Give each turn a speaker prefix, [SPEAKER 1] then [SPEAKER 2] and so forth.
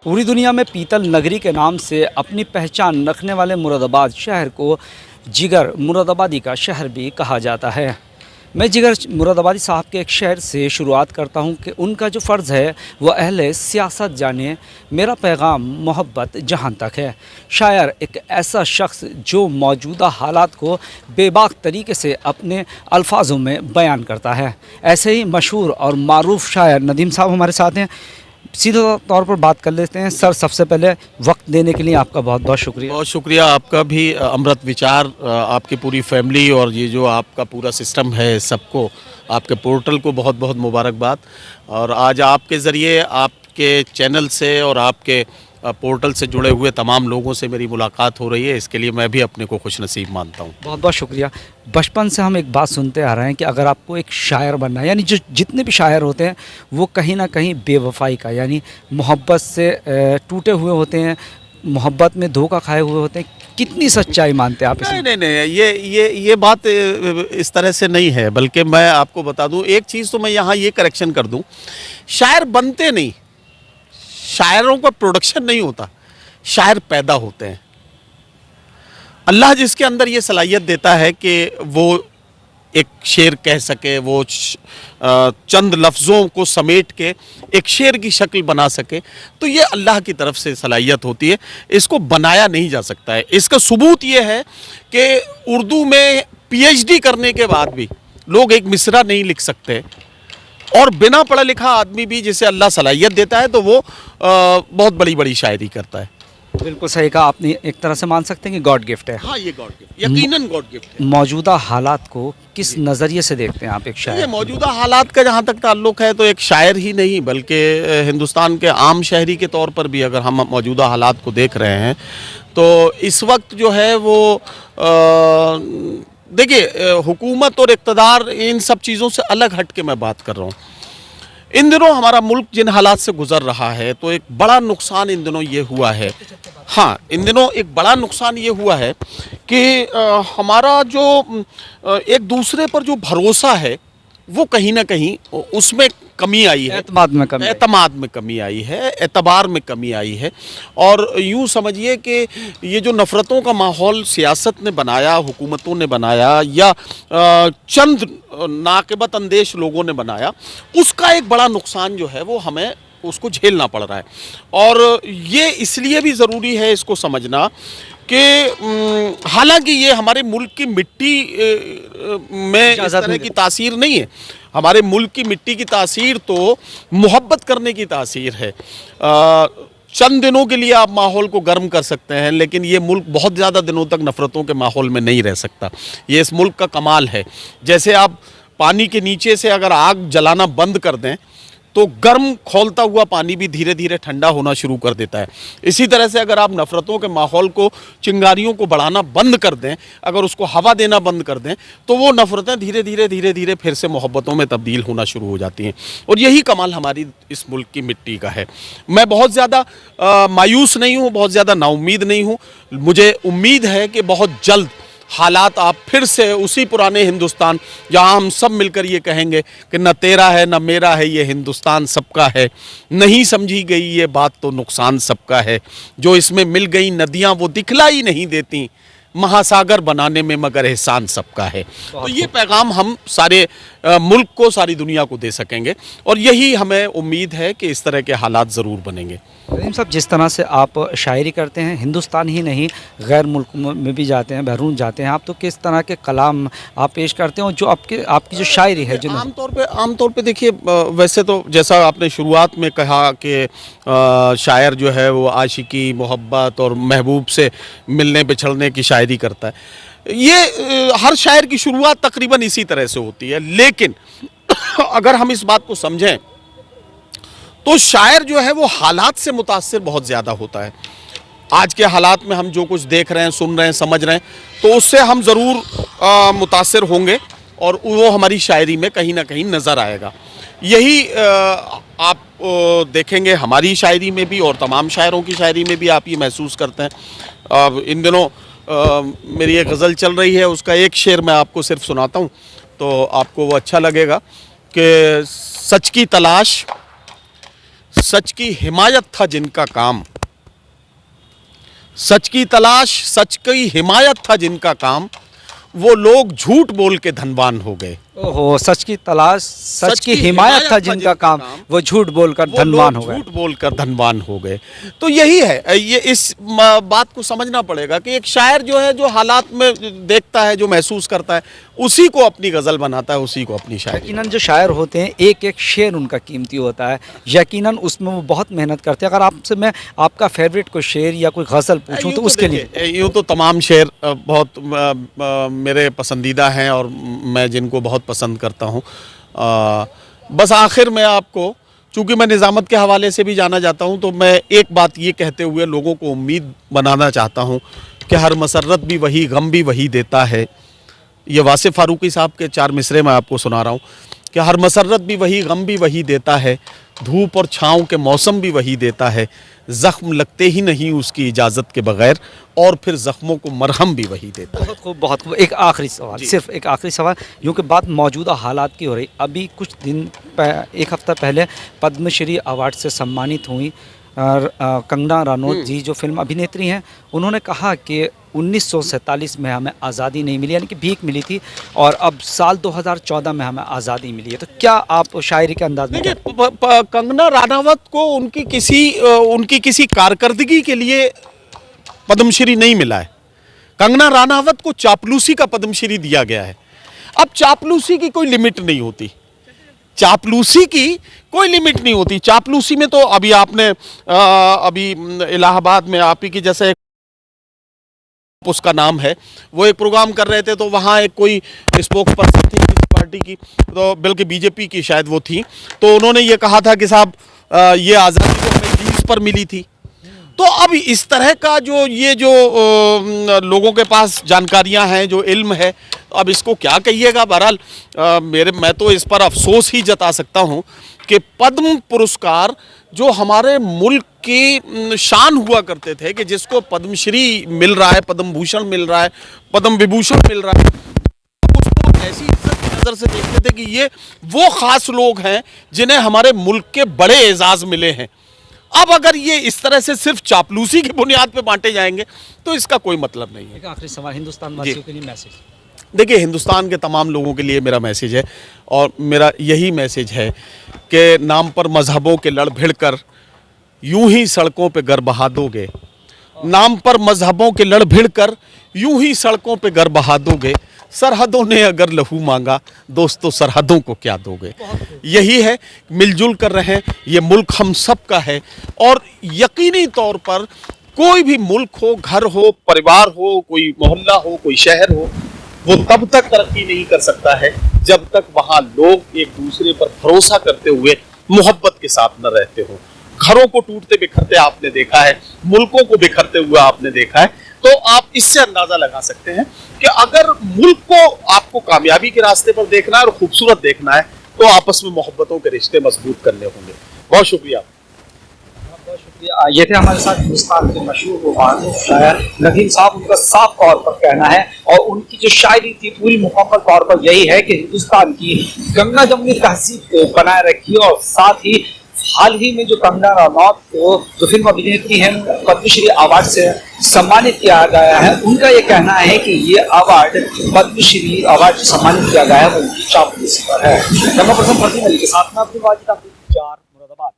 [SPEAKER 1] पूरी दुनिया में पीतल नगरी के नाम से अपनी पहचान रखने वाले मुरादाबाद शहर को जिगर मुरादाबादी का शहर भी कहा जाता है। मैं जिगर मुरादाबादी साहब के एक शहर से शुरुआत करता हूं कि उनका जो फ़र्ज़ है वह अहले सियासत जाने, मेरा पैगाम मोहब्बत जहां तक है। शायर एक ऐसा शख्स जो मौजूदा हालात को बेबाक तरीके से अपने अल्फाजों में बयान करता है। ऐसे ही मशहूर और मारूफ शायर नदीम साहब हमारे साथ हैं। सीधे तौर पर बात कर लेते हैं। सर, सबसे पहले वक्त देने के लिए आपका बहुत बहुत शुक्रिया।
[SPEAKER 2] बहुत शुक्रिया आपका भी। अमृत विचार, आपकी पूरी फैमिली और ये जो आपका पूरा सिस्टम है, सबको, आपके पोर्टल को बहुत बहुत मुबारकबाद। और आज आपके ज़रिए, आपके चैनल से और आपके पोर्टल से जुड़े हुए तमाम लोगों से मेरी मुलाकात हो रही है, इसके लिए मैं भी अपने को खुशनसीब मानता हूँ।
[SPEAKER 1] बहुत बहुत शुक्रिया। बचपन से हम एक बात सुनते आ रहे हैं कि अगर आपको एक शायर बनना है, यानी जो जितने भी शायर होते हैं वो कहीं ना कहीं बेवफाई का, यानी मोहब्बत से टूटे हुए होते हैं, मोहब्बत में धोखा खाए हुए होते हैं। कितनी सच्चाई मानते हैं आप इसमें?
[SPEAKER 2] नहीं, ये बात इस तरह से नहीं है, बल्कि मैं आपको बता दूं एक चीज़, तो मैं यहाँ ये करेक्शन कर दूं, शायर बनते नहीं, शायरों का प्रोडक्शन नहीं होता, शायर पैदा होते हैं। अल्लाह जिसके अंदर ये सलाहियत देता है कि वो एक शेर कह सके, वो चंद लफ्ज़ों को समेट के एक शेर की शक्ल बना सके, तो ये अल्लाह की तरफ से सलाहियत होती है। इसको बनाया नहीं जा सकता है। इसका सबूत ये है कि उर्दू में पीएचडी करने के बाद भी लोग एक मिसरा नहीं लिख सकते, और बिना पढ़ा लिखा आदमी भी जिसे अल्लाह सलाहियत देता है तो वो बहुत बड़ी बड़ी शायरी करता है।
[SPEAKER 1] बिल्कुल सही कहा आपने। एक तरह से मान सकते हैं कि गॉड गिफ्ट है।
[SPEAKER 2] हाँ, ये गॉड गिफ्ट, यकीनन गॉड गिफ्ट है।
[SPEAKER 1] मौजूदा हालात को किस नज़रिए से देखते हैं आप एक शायर?
[SPEAKER 2] मौजूदा हालात का जहाँ तक ताल्लुक़ है, तो एक शायर ही नहीं बल्कि हिंदुस्तान के आम शहरी के तौर पर भी अगर हम मौजूदा हालात को देख रहे हैं, तो इस वक्त जो है वो देखिए, हुकूमत और इक़्तिदार, इन सब चीज़ों से अलग हट के मैं बात कर रहा हूँ। इन दिनों हमारा मुल्क जिन हालात से गुज़र रहा है, तो एक बड़ा नुकसान इन दिनों ये हुआ है, हाँ, इन दिनों एक बड़ा नुकसान ये हुआ है कि हमारा जो एक दूसरे पर जो भरोसा है, वो कहीं ना कहीं उसमें कमी आई है। एतमाद में कमी आई है, एतबार में कमी आई है। और यूँ समझिए कि ये जो नफ़रतों का माहौल सियासत ने बनाया, हुकूमतों ने बनाया, या चंद नाक़िबत अंदेश लोगों ने बनाया, उसका एक बड़ा नुकसान जो है वो हमें उसको झेलना पड़ रहा है। और ये इसलिए भी ज़रूरी है इसको समझना कि हालांकि ये हमारे मुल्क की मिट्टी में इस तरह की तासीर नहीं है। हमारे मुल्क की मिट्टी की तासीर तो मोहब्बत करने की तासीर है। चंद दिनों के लिए आप माहौल को गर्म कर सकते हैं, लेकिन ये मुल्क बहुत ज़्यादा दिनों तक नफ़रतों के माहौल में नहीं रह सकता। ये इस मुल्क का कमाल है। जैसे आप पानी के नीचे से अगर आग जलाना बंद कर दें, तो गर्म खौलता हुआ पानी भी धीरे धीरे ठंडा होना शुरू कर देता है। इसी तरह से अगर आप नफ़रतों के माहौल को, चिंगारियों को बढ़ाना बंद कर दें, अगर उसको हवा देना बंद कर दें, तो वो नफ़रतें धीरे धीरे फिर से मोहब्बतों में तब्दील होना शुरू हो जाती हैं। और यही कमाल हमारी इस मुल्क की मिट्टी का है। मैं बहुत ज़्यादा मायूस नहीं हूँ, बहुत ज़्यादा नाउम्मीद नहीं हूँ। मुझे उम्मीद है कि बहुत जल्द हालात आप फिर से उसी पुराने हिंदुस्तान, जहां हम सब मिलकर ये कहेंगे कि न तेरा है न मेरा है, ये हिंदुस्तान सबका है, नहीं समझी गई ये बात तो नुकसान सबका है, जो इसमें मिल गई नदियां वो दिखलाई नहीं देती, महासागर बनाने में मगर एहसान सबका है। तो ये पैगाम हम सारे मुल्क को, सारी दुनिया को दे सकेंगे, और यही हमें उम्मीद है कि इस तरह के हालात ज़रूर बनेंगे।
[SPEAKER 1] नदीम साहब, जिस तरह से आप शायरी करते हैं, हिंदुस्तान ही नहीं गैर मुल्क में भी जाते हैं, बहरून जाते हैं आप, तो किस तरह के कलाम आप पेश करते हैं, और जो आपकी जो शायरी है, जो
[SPEAKER 2] आमतौर पे देखिए, वैसे तो जैसा आपने शुरुआत में कहा कि शायर जो है वो आशिकी, मोहब्बत और महबूब से मिलने बिछड़ने की शायरी करता है, ये हर शायर की शुरुआत तकरीबन इसी तरह से होती है। लेकिन अगर हम इस बात को समझें, तो शायर जो है वो हालात से मुतासिर बहुत ज़्यादा होता है। आज के हालात में हम जो कुछ देख रहे हैं, सुन रहे हैं, समझ रहे हैं, तो उससे हम ज़रूर मुतासिर होंगे, और वो हमारी शायरी में कहीं ना कहीं नज़र आएगा। यही आप देखेंगे हमारी शायरी में भी, और तमाम शायरों की शायरी में भी आप ये महसूस करते हैं। अब इन दिनों मेरी एक गज़ल चल रही है, उसका एक शेर मैं आपको सिर्फ सुनाता हूँ, तो आपको वो अच्छा लगेगा कि सच की तलाश सच की हिमायत था जिनका काम, सच की तलाश, सच की हिमायत था जिनका काम, वो लोग झूठ बोल के धनवान हो गए।
[SPEAKER 1] ओहो, सच की तलाश, सच की हिमायत था जिनका काम, वो झूठ बोलकर धनवान हो गए।
[SPEAKER 2] झूठ बोलकर धनवान हो गए। तो यही है, ये इस बात को समझना पड़ेगा कि एक शायर जो है, जो हालात में देखता है, जो महसूस करता है, उसी को अपनी गज़ल बनाता है, उसी को अपनी शायरी।
[SPEAKER 1] यकीनन जो शायर होते हैं, एक एक शेर उनका कीमती होता है, यकीनन उसमें वो बहुत मेहनत करते हैं। अगर आपसे मैं आपका फेवरेट कोई शेर या कोई गज़ल पूछूं तो उसके लिए?
[SPEAKER 2] यूँ तो तमाम शेर बहुत मेरे पसंदीदा हैं और मैं जिनको बहुत पसंद करता हूँ। बस आखिर में आपको, चूँकि मैं निज़ामत के हवाले से भी जाना जाता हूँ, तो मैं एक बात ये कहते हुए लोगों को उम्मीद बनाना चाहता हूँ कि हर मसरत भी वही, गम भी वही देता है। ये वासिफ़ फ़ारूक़ी साहब के 4 मिसरे मैं आपको सुना रहा हूँ कि हर मसरत भी वही, गम भी वही देता है, धूप और छाँव के मौसम भी वही देता है, ज़ख्म लगते ही नहीं उसकी इजाज़त के बग़ैर, और फिर ज़ख्मों को मरहम भी वही देता है।
[SPEAKER 1] बहुत खूब, बहुत खूब। एक आखिरी सवाल, सिर्फ एक आखिरी सवाल, यूँ कि बात मौजूदा हालात की हो रही, अभी कुछ दिन एक हफ़्ता पहले पद्मश्री अवार्ड से सम्मानित हुई कंगना रनौत जी, जो फिल्म अभिनेत्री हैं। उन्होंने कहा कि 1947 में हमें आज़ादी नहीं मिली, यानी कि भीख मिली थी, और अब साल 2014 में हमें आज़ादी मिली है। तो क्या आप शायरी के अंदाज में?
[SPEAKER 2] देखिए, कंगना रनावत को उनकी किसी कारकर्दगी के लिए पद्मश्री नहीं मिला है। कंगना रनावत को चापलूसी का पद्मश्री दिया गया है। अब चापलूसी की कोई लिमिट नहीं होती, चापलूसी की कोई लिमिट नहीं होती। चापलूसी में तो अभी आपने अभी इलाहाबाद में आप ही की जैसे उसका नाम है, वो एक प्रोग्राम कर रहे थे, तो वहाँ एक कोई स्पोक्स पर्सन थी किसी पार्टी की, तो बल्कि बीजेपी की शायद वो थी, तो उन्होंने ये कहा था कि साहब ये आज़ादी तो हमें जीन्स पर मिली थी। तो अब इस तरह का जो लोगों के पास जानकारियां हैं, जो इल्म है, अब इसको क्या कहिएगा। बहरहाल मैं तो इस पर अफसोस ही जता सकता हूं कि पद्म पुरस्कार जो हमारे मुल्क की शान हुआ करते थे, कि जिसको पद्मश्री मिल रहा है, पद्म भूषण मिल रहा है, पद्म विभूषण मिल रहा है, उसको ऐसी इज्जत की नज़र से देखते थे कि ये वो ख़ास लोग हैं जिन्हें हमारे मुल्क के बड़े एजाज़ मिले हैं। अब अगर ये इस तरह से सिर्फ चापलूसी की बुनियाद पे बांटे जाएंगे तो इसका कोई मतलब नहीं है।
[SPEAKER 1] एक आखिरी सवाल, हिंदुस्तान वासियों के लिए मैसेज?
[SPEAKER 2] देखिए, हिंदुस्तान के तमाम लोगों के लिए मेरा मैसेज है, और मेरा यही मैसेज है कि नाम पर मजहबों के लड़ भिड़ कर यूं ही सड़कों पे गर बहा दोगे, नाम पर मजहबों के लड़ भिड़ कर यूं ही सड़कों पे गर बहा दोगे, सरहदों ने अगर लहू मांगा दोस्तों सरहदों को क्या दोगे। यही है, मिलजुल कर रहें, ये मुल्क हम सब का है, और यकीनी तौर पर कोई भी मुल्क हो, घर हो, परिवार हो, कोई मोहल्ला हो, कोई शहर हो, वो तब तक तरक्की नहीं कर सकता है जब तक वहाँ लोग एक दूसरे पर भरोसा करते हुए मोहब्बत के साथ न रहते हो। घरों को टूटते बिखरते आपने देखा है, मुल्कों को बिखरते हुए आपने देखा है, तो आप इससे अंदाजा लगा सकते हैं कि अगर मुल्क को आपको कामयाबी के रास्ते पर देखना है और खूबसूरत देखना है, तो आपस में मोहब्बतों के रिश्ते मजबूत करने होंगे। बहुत शुक्रिया।
[SPEAKER 1] बहुत शुक्रिया। ये थे हमारे साथ हिंदुस्तान के मशहूर मारूफ शायर नदीम साहब। उनका साफ तौर पर कहना है, और उनकी जो शायरी थी पूरी मुकम्मल तौर पर यही है कि हिंदुस्तान की गंगा जमुनी तहजीब को बनाए रखिए, और साथ ही हाल ही में जो कंगना रनौत को जो फिल्म अभिनेत्री हैं पद्मश्री अवार्ड से सम्मानित किया गया है, उनका ये कहना है कि ये अवार्ड पद्मश्री अवार्ड से सम्मानित किया गया है वो उनकी चापलूसी पर है। कैमरा पर्सन फरदीन अली के साथ में अब्दुल वाजिद, मुरादाबाद।